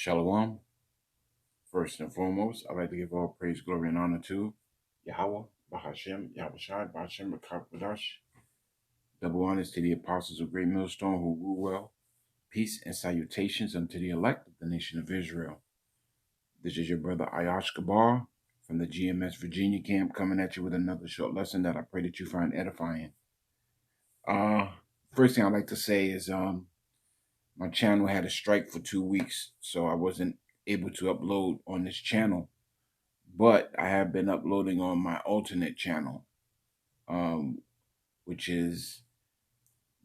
Shalom. First and foremost, I'd like to give all praise, glory, and honor to Yahweh, Bahashem, Yahushai, Bahashem, Bakakadash. Double honors to the apostles of Great Millstone who rule well. Peace and salutations unto the elect of the nation of Israel. This is your brother Ayash Gabar from the GMS Virginia camp coming at you with another short lesson that I pray that you find edifying. First thing I'd like to say is my channel had a strike for 2 weeks, so I wasn't able to upload on this channel, but I have been uploading on my alternate channel, which is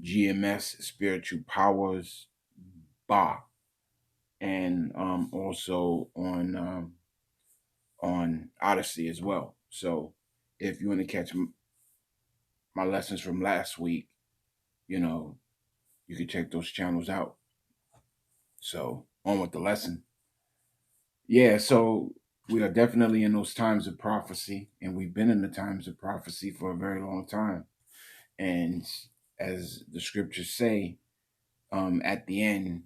GMS Spiritual Powers Ba, and also on Odyssey as well. So if you want to catch my lessons from last week, you can check those channels out. So on with the lesson. Yeah, so we are definitely in those times of prophecy, and we've been in the times of prophecy for a very long time. And as the scriptures say, at the end,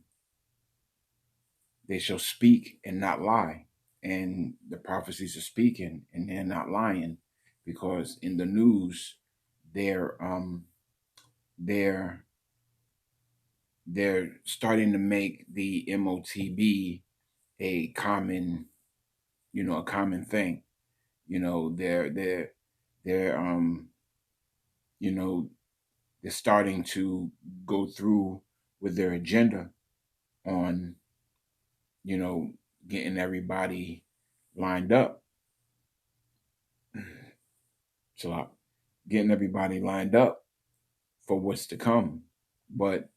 they shall speak and not lie. And the prophecies are speaking and they're not lying, because in the news, they're starting to make the MOTB a common, a common thing. They're starting to go through with their agenda on, getting everybody lined up. So getting everybody lined up for what's to come. But,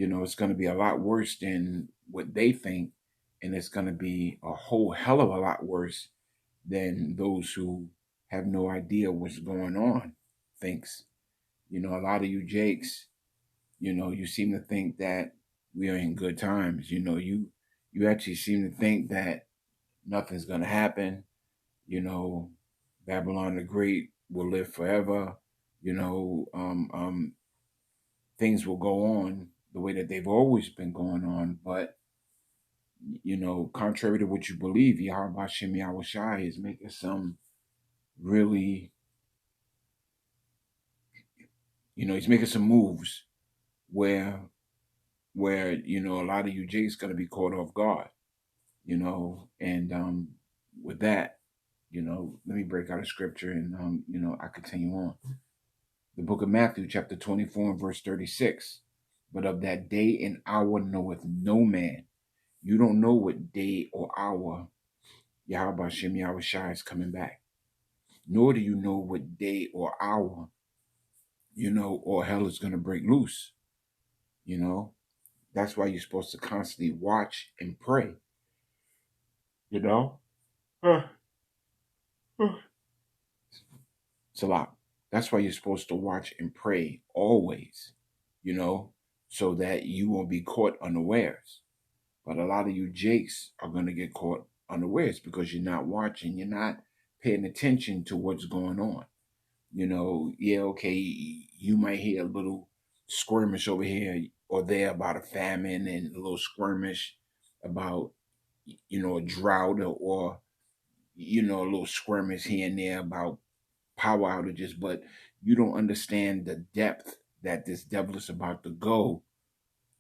it's going to be a lot worse than what they think. And it's going to be a whole hell of a lot worse than those who have no idea what's going on thinks. A lot of you Jakes, you seem to think that we are in good times. You actually seem to think that nothing's going to happen. Babylon the Great will live forever. Things will go on the way that they've always been going on. But, contrary to what you believe, Yahweh Shem Yahushai is making some really, he's making some moves where a lot of you Jakes going to be caught off guard, and with that, let me break out a scripture and, I continue on. The book of Matthew, chapter 24 and verse 36. But of that day and hour knoweth no man. You don't know what day or hour Yahweh Shem Yahushai is coming back. Nor do you know what day or hour, or hell is going to break loose. That's why you're supposed to constantly watch and pray. It's a lot. That's why you're supposed to watch and pray always, so that you won't be caught unawares. But a lot of you Jakes are going to get caught unawares because you're not watching. You're not paying attention to what's going on. You might hear a little skirmish over here or there about a famine, and a little skirmish about, a drought, or a little skirmish here and there about power outages, but you don't understand the depth that this devil is about to go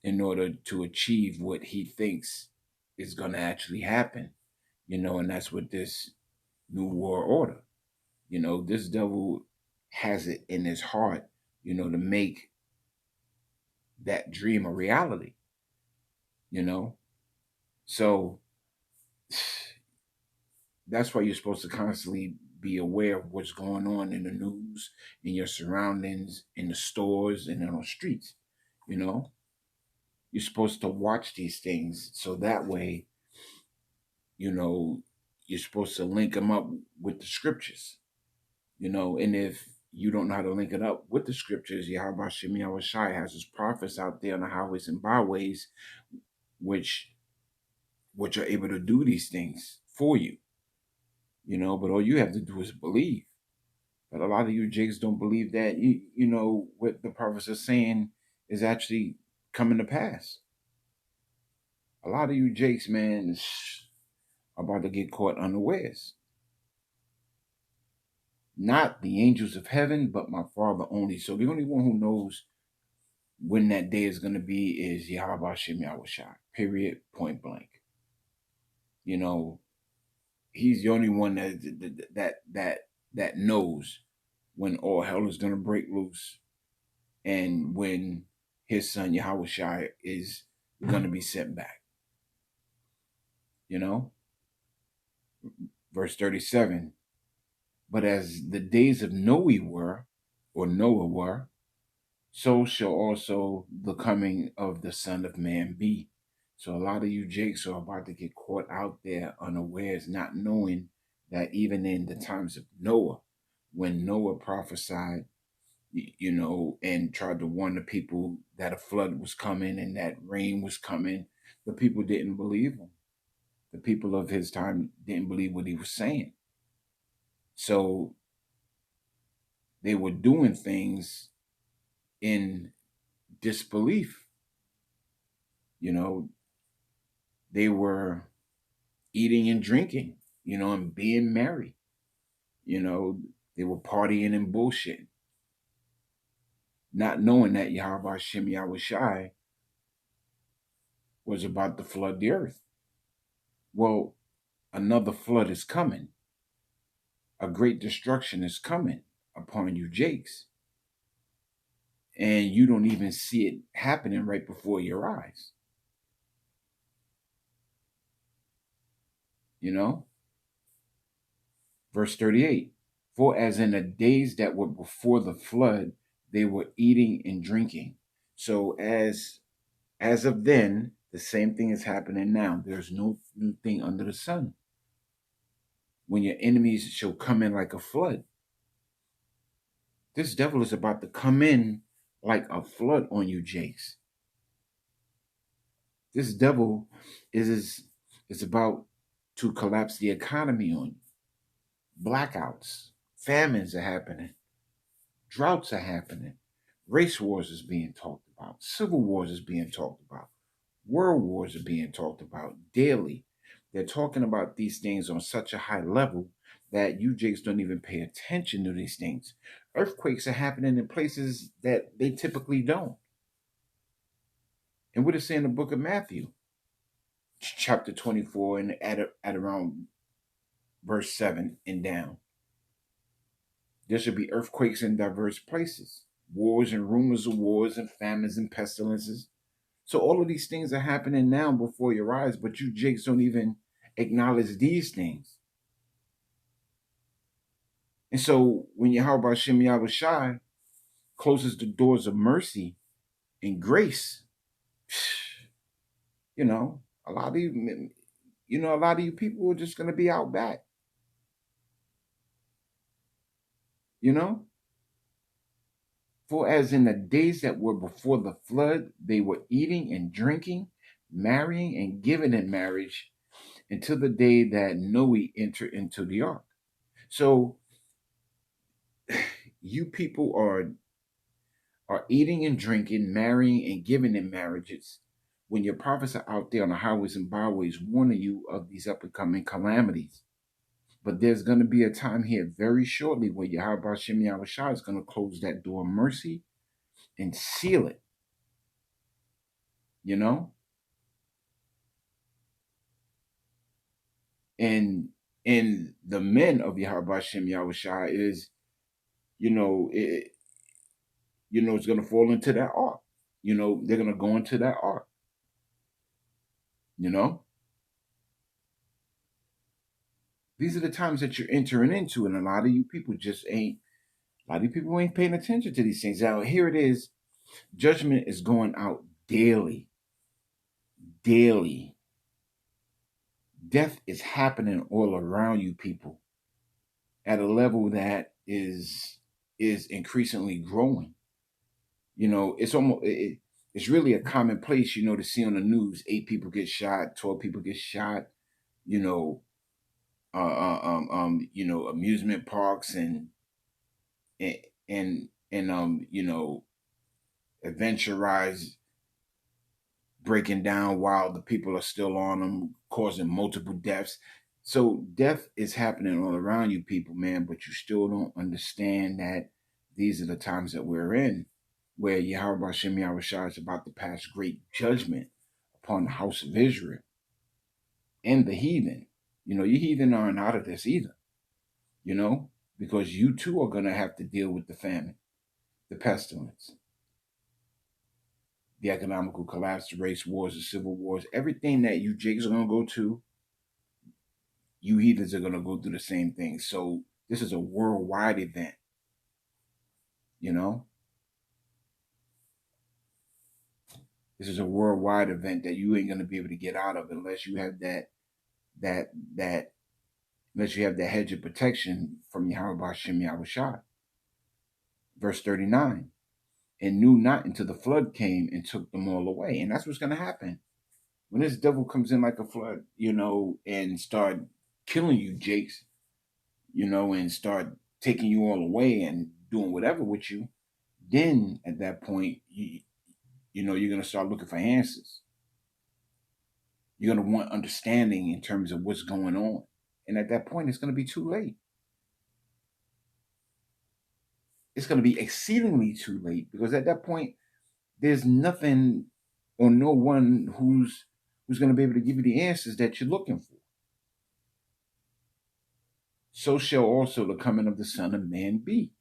in order to achieve what he thinks is going to actually happen, and that's what this new world order, this devil has it in his heart, to make that dream a reality, so that's why you're supposed to constantly be aware of what's going on in the news, in your surroundings, in the stores, and on the streets. You're supposed to watch these things, so that way, you're supposed to link them up with the scriptures, and if you don't know how to link it up with the scriptures, Yahweh Shem Yahushai has his prophets out there on the highways and byways, which are able to do these things for you, but all you have to do is believe. But a lot of you Jakes don't believe that, what the prophets are saying is actually coming to pass. A lot of you jakes, man, is about to get caught unawares. Not the angels of heaven, but my Father only. So the only one who knows when that day is going to be is Yahweh Shem Yahushua. Period. Point blank. You know, he's the only one that knows when all hell is going to break loose and when his son Yahushua is going to be sent back. You know, verse 37. But as the days of Noah were, so shall also the coming of the Son of Man be. So a lot of you jakes are about to get caught out there unawares, not knowing that even in the times of Noah, when Noah prophesied, you know, and tried to warn the people that a flood was coming and that rain was coming, the people didn't believe him. The people of his time didn't believe what he was saying. So they were doing things in disbelief. You know, they were eating and drinking, you know, and being merry. You know, they were partying and bullshit, not knowing that Yahweh Shem Yahushai was about to flood the earth. Well, another flood is coming. A great destruction is coming upon you, jakes. And you don't even see it happening right before your eyes. You know? Verse 38. For as in the days that were before the flood, they were eating and drinking. So as of then, the same thing is happening now. There's no new thing under the sun. When your enemies shall come in like a flood. This devil is about to come in like a flood on you, jakes. This devil is about to collapse the economy on you. Blackouts, famines are happening, droughts are happening, race wars is being talked about, civil wars is being talked about, world wars are being talked about daily. They're talking about these things on such a high level that you jakes don't even pay attention to these things. Earthquakes are happening in places that they typically don't. And what does it say in the book of Matthew, chapter 24, and at around verse 7 and down? There should be earthquakes in diverse places, wars and rumors of wars and famines and pestilences. So all of these things are happening now before your eyes, but you jakes don't even acknowledge these things. And so when Yahweh Shem Yahushai closes the doors of mercy and grace, you know, a lot of you people are just going to be out back. You know? For as in the days that were before the flood, they were eating and drinking, marrying and giving in marriage until the day that Noah entered into the ark. So you people are eating and drinking, marrying and giving in marriages when your prophets are out there on the highways and byways warning you of these up and coming calamities. But there's going to be a time here very shortly where Yahweh Shem Yahushua is going to close that door of mercy and seal it. You know? And the men of Yahweh Shem Yahushua is, it's going to fall into that ark. You know, they're going to go into that ark. You know? These are the times that you're entering into, and a lot of you people ain't paying attention to these things. Now, here it is. Judgment is going out daily. Daily. Death is happening all around you people at a level that is increasingly growing. You know, it's really a commonplace, to see on the news, 8 people get shot, 12 people get shot, amusement parks and adventurized breaking down while the people are still on them, causing multiple deaths. So death is happening all around you people, man, but you still don't understand that these are the times that we're in, where Yahweh Hashem Yahushua is about to pass great judgment upon the house of Israel and the heathen. You heathen aren't out of this either, because you too are going to have to deal with the famine, the pestilence, the economical collapse, the race wars, the civil wars, everything that you Jakes are going to go to, you heathens are going to go through the same thing. So this is a worldwide event, This is a worldwide event that you ain't going to be able to get out of unless you have unless you have that hedge of protection from Yahweh Hashem Yahushua. Verse 39, and knew not until the flood came and took them all away. And that's what's going to happen. When this devil comes in like a flood, and start killing you, Jakes, and start taking you all away and doing whatever with you, then at that point, you're going to start looking for answers. You're going to want understanding in terms of what's going on. And at that point, it's going to be too late. It's going to be exceedingly too late, because at that point, there's nothing or no one who's going to be able to give you the answers that you're looking for. So shall also the coming of the Son of Man be.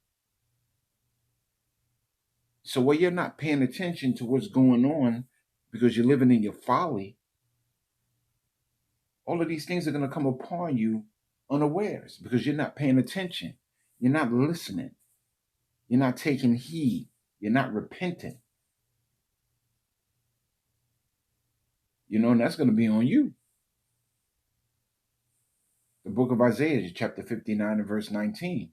So while you're not paying attention to what's going on because you're living in your folly, all of these things are going to come upon you unawares because you're not paying attention. You're not listening. You're not taking heed. You're not repenting. And that's going to be on you. The book of Isaiah, chapter 59 and verse 19.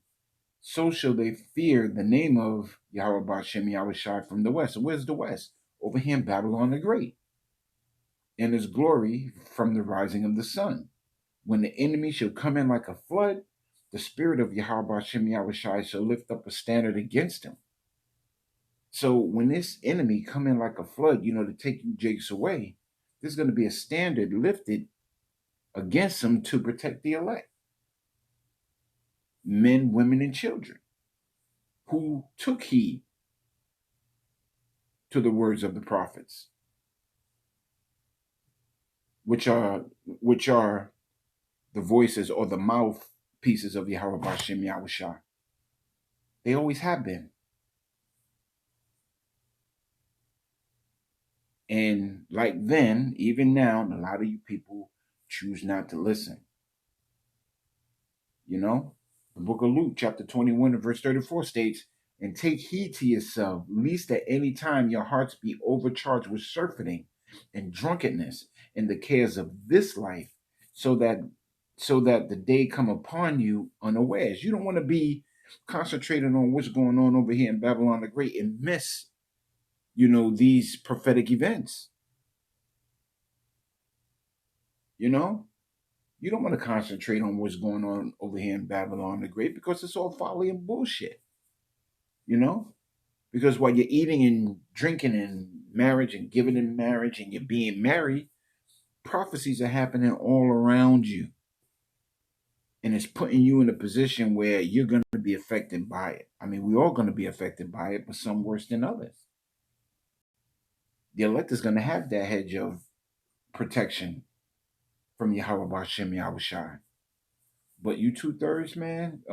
So shall they fear the name of Yahweh Hashem Yahushua from the west. So where's the west? Over here in Babylon the Great. And his glory from the rising of the sun. When the enemy shall come in like a flood, the spirit of Yahweh Hashem Yahushua shall lift up a standard against him. So when this enemy come in like a flood, to take you Jakes away, there's going to be a standard lifted against him to protect the elect. Men, women, and children who took heed to the words of the prophets, which are the voices or the mouthpieces of Yahweh Hashem Yahushua. They always have been. And like then, even now, a lot of you people choose not to listen. The book of Luke, chapter 21 and verse 34 states, and take heed to yourself, lest at any time your hearts be overcharged with surfeiting and drunkenness and the cares of this life, so that the day come upon you unawares. You don't want to be concentrated on what's going on over here in Babylon the Great and miss, these prophetic events. You don't want to concentrate on what's going on over here in Babylon the Great because it's all folly and bullshit. Because while you're eating and drinking and marriage and giving in marriage and you're being married, prophecies are happening all around you. And it's putting you in a position where you're going to be affected by it. I mean, we're all going to be affected by it, but some worse than others. The elect is going to have that hedge of protection from Yahweh Hashem Yahushua. But you 2/3, man,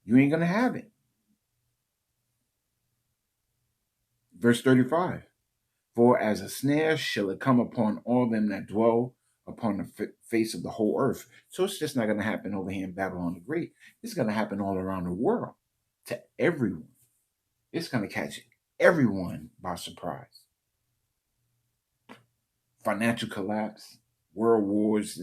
you ain't going to have it. Verse 35, for as a snare shall it come upon all them that dwell upon the face of the whole earth. So it's just not going to happen over here in Babylon the Great. It's going to happen all around the world to everyone. It's going to catch everyone by surprise. Financial collapse, world wars,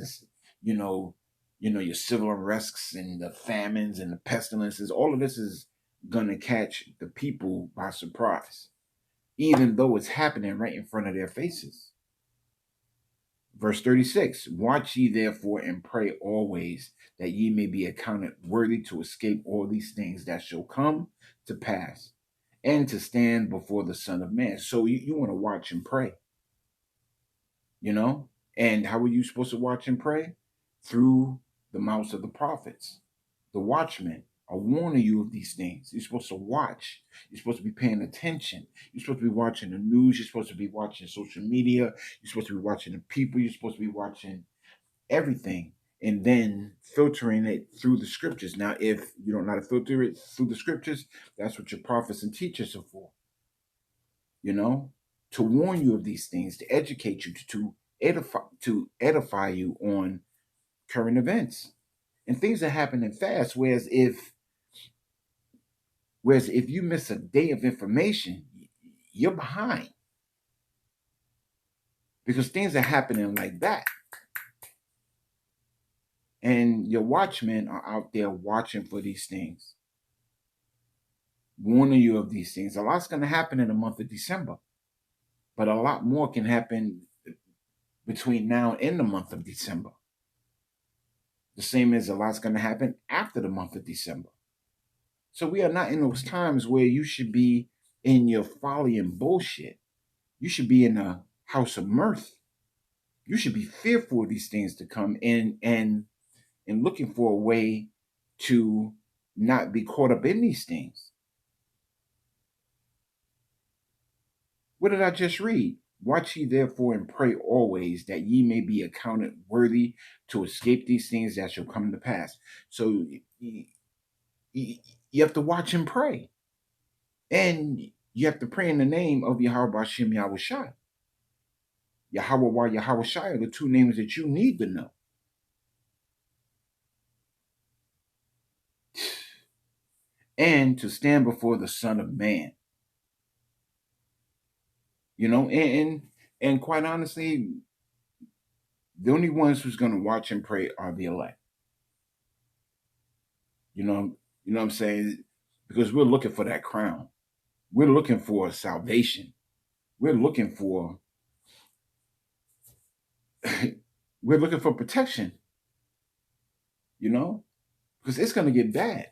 your civil unrests and the famines and the pestilences. All of this is going to catch the people by surprise, even though it's happening right in front of their faces. Verse 36, watch ye therefore and pray always, that ye may be accounted worthy to escape all these things that shall come to pass, and to stand before the Son of Man. So you want to watch and pray, you know? And how are you supposed to watch and pray? Through the mouths of the prophets. The watchmen are warning you of these things. You're supposed to watch. You're supposed to be paying attention. You're supposed to be watching the news. You're supposed to be watching social media. You're supposed to be watching the people. You're supposed to be watching everything and then filtering it through the scriptures. Now, if you don't know how to filter it through the scriptures, that's what your prophets and teachers are for, you know, to warn you of these things, to educate you, to edify you on current events and things that happening fast. Whereas if you miss a day of information, you're behind because things are happening like that. And your watchmen are out there watching for these things, warning you of these things. A lot's going to happen in the month of December, but a lot more can happen between now and the month of December. The same as a lot's going to happen after the month of December. So we are not in those times where you should be in your folly and bullshit. You should be in a house of mirth. You should be fearful of these things to come in and looking for a way to not be caught up in these things. What did I just read? Watch ye therefore and pray always that ye may be accounted worthy to escape these things that shall come to pass. So you have to watch and pray. And you have to pray in the name of Yahweh Bashem Yahweh Shai. Yahweh Wa Yahweh Shai are the two names that you need to know. And to stand before the Son of Man. You know, and quite honestly, the only ones who's going to watch and pray are the elect. You know what I'm saying? Because we're looking for that crown. We're looking for salvation. We're looking for we're looking for protection. You know? Because it's going to get bad.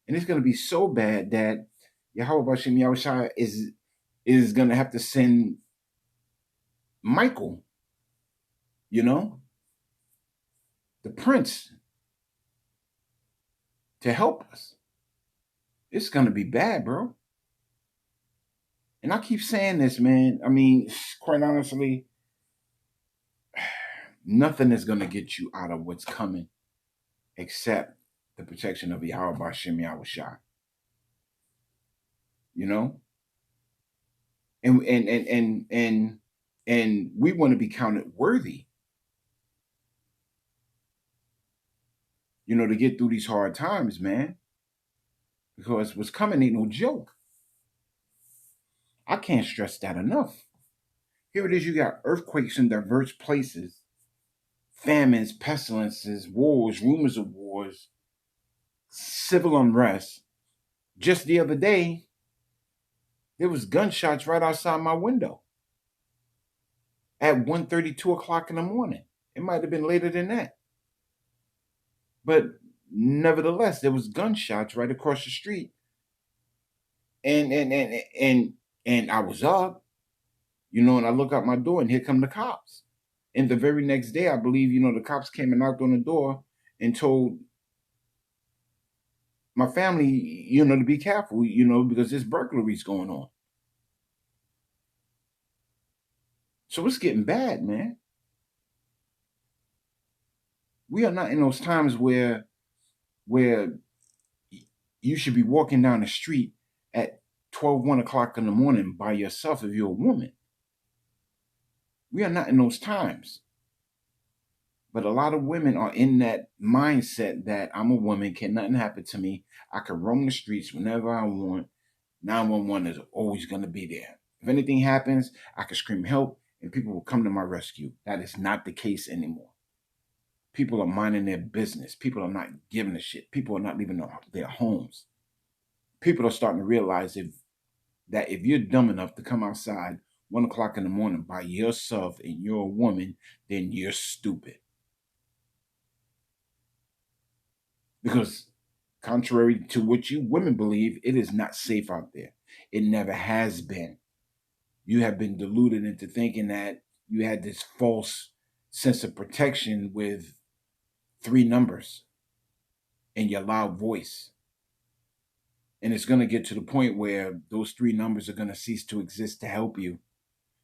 And it's going to be so bad that Yahweh Bashem Yahushua is going to have to send Michael, you know, the prince, to help us. It's going to be bad, bro. And I keep saying this, man. I mean, quite honestly, nothing is going to get you out of what's coming except the protection of Yahweh Bashem Yahushua. You know? And we want to be counted worthy, you know, to get through these hard times, man. Because what's coming ain't no joke. I can't stress that enough. Here it is, you got earthquakes in diverse places, famines, pestilences, wars, rumors of wars, civil unrest. Just the other day, there was gunshots right outside my window at 1:30, 2 o'clock in the morning. It might have been later than that. But nevertheless, there was gunshots right across the street. And I was up, you know, and I look out my door and here come the cops. And the very next day, I believe, you know, the cops came and knocked on the door and told my family, you know, to be careful, you know, because there's burglaries going on. So it's getting bad, man. We are not in those times where you should be walking down the street at 12, 1 o'clock in the morning by yourself if you're a woman. We are not in those times. But a lot of women are in that mindset that I'm a woman, can nothing happen to me. I can roam the streets whenever I want. 911 is always going to be there. If anything happens, I can scream help and people will come to my rescue. That is not the case anymore. People are minding their business. People are not giving a shit. People are not leaving their homes. People are starting to realize that if you're dumb enough to come outside 1 o'clock in the morning by yourself and you're a woman, then you're stupid. Because contrary to what you women believe, it is not safe out there. It never has been. You have been deluded into thinking that you had this false sense of protection with three numbers and your loud voice. And it's going to get to the point where those three numbers are going to cease to exist to help you,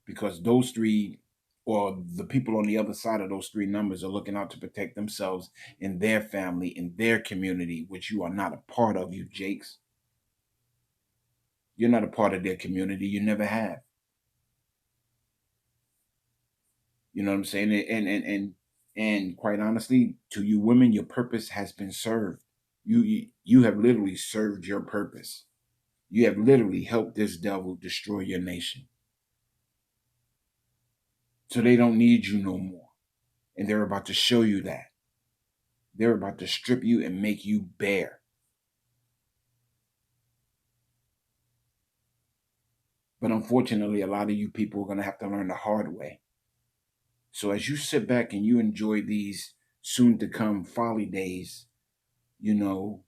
because those three, or the people on the other side of those three numbers, are looking out to protect themselves and their family and their community, which you are not a part of, you Jakes. You're not a part of their community. You never have. You know what I'm saying? And quite honestly, to you women, your purpose has been served. You have literally served your purpose. You have literally helped this devil destroy your nation. So they don't need you no more. And they're about to show you that. They're about to strip you and make you bare. But unfortunately, a lot of you people are going to have to learn the hard way. So as you sit back and you enjoy these soon to come folly days, you know,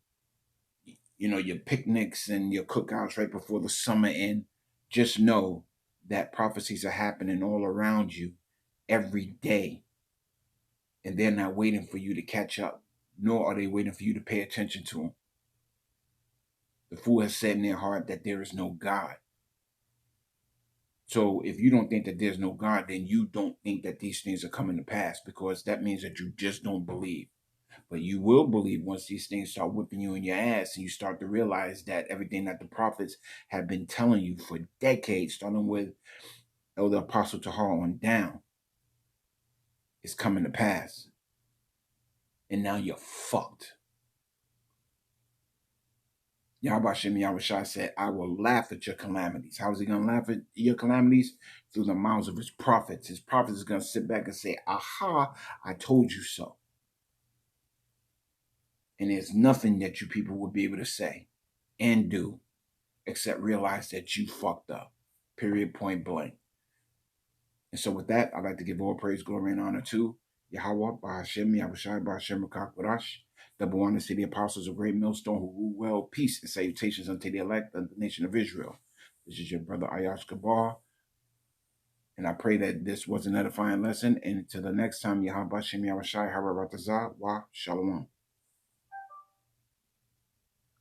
your picnics and your cookouts right before the summer end, just know that prophecies are happening all around you every day. And they're not waiting for you to catch up, nor are they waiting for you to pay attention to them. The fool has said in their heart that there is no God. So if you don't think that there's no God, then you don't think that these things are coming to pass, because that means that you just don't believe. But you will believe once these things start whipping you in your ass and you start to realize that everything that the prophets have been telling you for decades, starting with Elder Apostle Tahar on down, is coming to pass. And now you're fucked. Yahweh Shem Yahushua said, I will laugh at your calamities. How is he going to laugh at your calamities? Through the mouths of his prophets. His prophets is going to sit back and say, aha, I told you so. And there's nothing that you people would be able to say and do except realize that you fucked up. Period, point blank. And so with that, I'd like to give all praise, glory, and honor to Yahweh, Bahashem, Yahushai, Bahashem, Rakakwadash, the born and city apostles of great millstone who rule well, peace and salutations unto the elect of the nation of Israel. This is your brother Ayash Kabar. And I pray that this was an edifying lesson. And until the next time, Yahweh, Bahashem, Yahushai, Harabatazah, Wa Shalom.